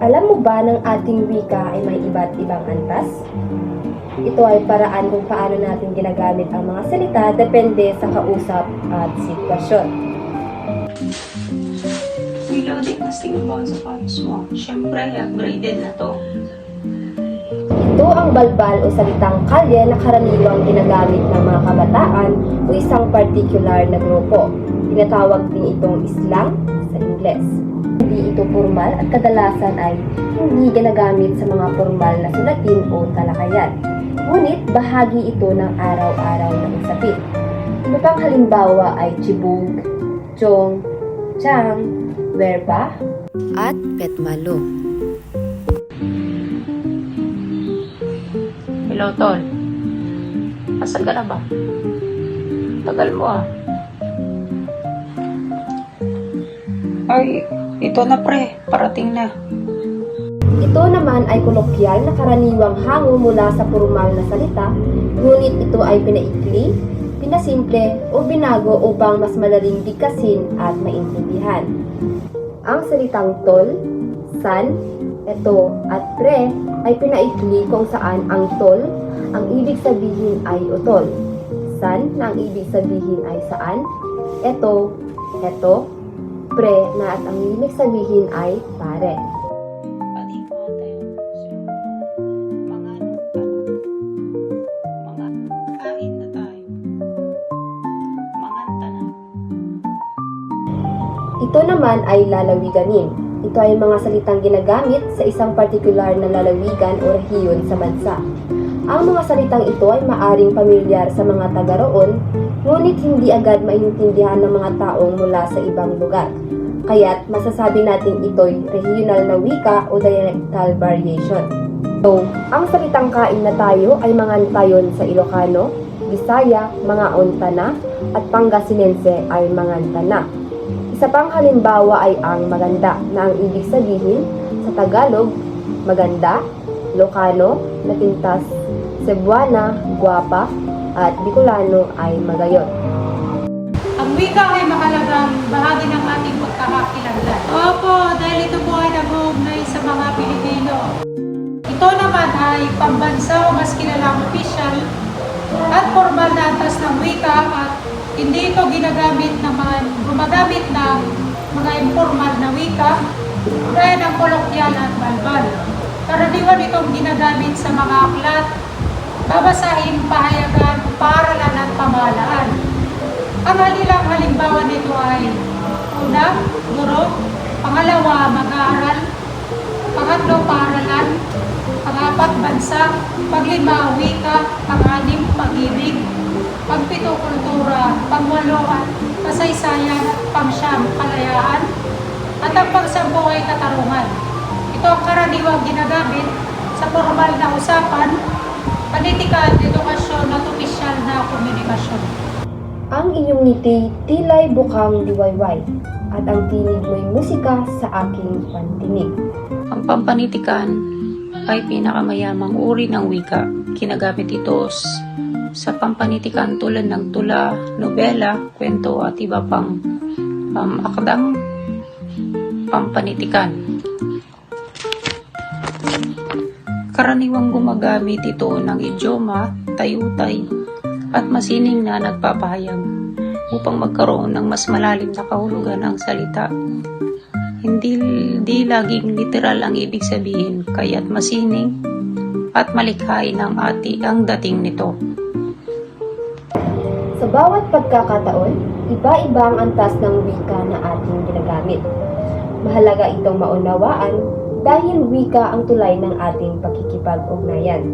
Alam mo ba ng ating wika ay may iba't ibang antas? Ito ay paraan kung paano natin ginagamit ang mga salita depende sa kausap at sitwasyon. Reloading na tingin mo ang sapatos mo. Siyempre, upgraded na to. Ito ang balbal o salitang kalye na karaniwang ginagamit ng mga kabataan o isang particular na grupo. Tinatawag din itong slang sa Ingles. Hindi ito formal at kadalasan ay hindi ginagamit sa mga formal na sulatin o talakayan. Ngunit bahagi ito ng araw-araw na usapin. Iba pang halimbawa ay chibug, chong, chang, werba, at petmalo. Hello, Tol. Asan ka na ba? Tagal mo ah. Ay, ito na pre. Parating na. Ito naman ay kolokyal na karaniwang hango mula sa formal na salita, ngunit ito ay pinaikli, pinasimple o binago upang mas madaling bigkasin at maintindihan. Ang salitang tol, san, eto at pre ay pinaikli kung saan ang tol ang ibig sabihin ay utol, san na ang ibig sabihin ay saan, eto, pre na at ang ibig sabihin ay pare. Kain na tayo. Manganta na. Ito naman ay lalawiganin. Ito ay mga salitang ginagamit sa isang partikular na lalawigan o rehiyon sa bansa. Ang mga salitang ito ay maaring pamilyar sa mga taga roon, ngunit hindi agad maintindihan ng mga taong mula sa ibang lugar. Kaya't masasabi natin ito'y regional na wika o dialectal variation. So, ang salitang kain na tayo ay mga tayon sa Ilocano, Bisaya, mga Ontana, at Pangasinense ay mga Tana. Isa pang halimbawa ay ang maganda na ang ibig sabihin sa Tagalog, maganda, Ilocano, napintas, Cebuana, guwapa, at Bicolano ay magayon. Ang wika ay mahalagang bahagi ng ating pagkakakilanlan. Opo, dahil ito po ay nag-uugnay sa mga Pilipino. Ito naman ay pambansa o mas kilalang opisyal at formal na antas ng wika at hindi ito gumagamit ng mga informal na wika gaya ng kolokyal at balbal. Karaniwan itong ginagamit sa mga aklat, babasahin, pahayagan, paaralan at pamahalaan. Ang halilang halimbawa nito ay una, guro, pangalawa, mag-aaral, pangatlo, paaralan, pangapat, bansa, paglima, wika, panganim, pag-ibig, pagpito, kultura, pangwalo at kasaysayan at pangsyam, kalayaan, at ang pangsampu ay katarungan. Ito ang karaniwang ginagamit sa formal na usapan, panitikan, edukasyon at opisyal na komunikasyon. Ang iyong ngiti tila'y bukang liwayway, at ang tinig mo'y musika sa aking pantinig. Ang pampanitikan ay pinakamayamang uri ng wika. Ginagamit ito sa pampanitikan tulad ng tula, nobela, kwento at iba pang akdang pampanitikan. Karaniwang gumagamit ito ng idioma, tayutay, at masining na nagpapahayag upang magkaroon ng mas malalim na kahulugan ang salita. Hindi laging literal ang ibig sabihin, kaya't masining at malikhain ang dating nito. Sa bawat pagkakataon, iba-iba ang antas ng wika na ating ginagamit. Mahalaga itong maunawaan dahil wika ang tulay ng ating pakikipag-ugnayan.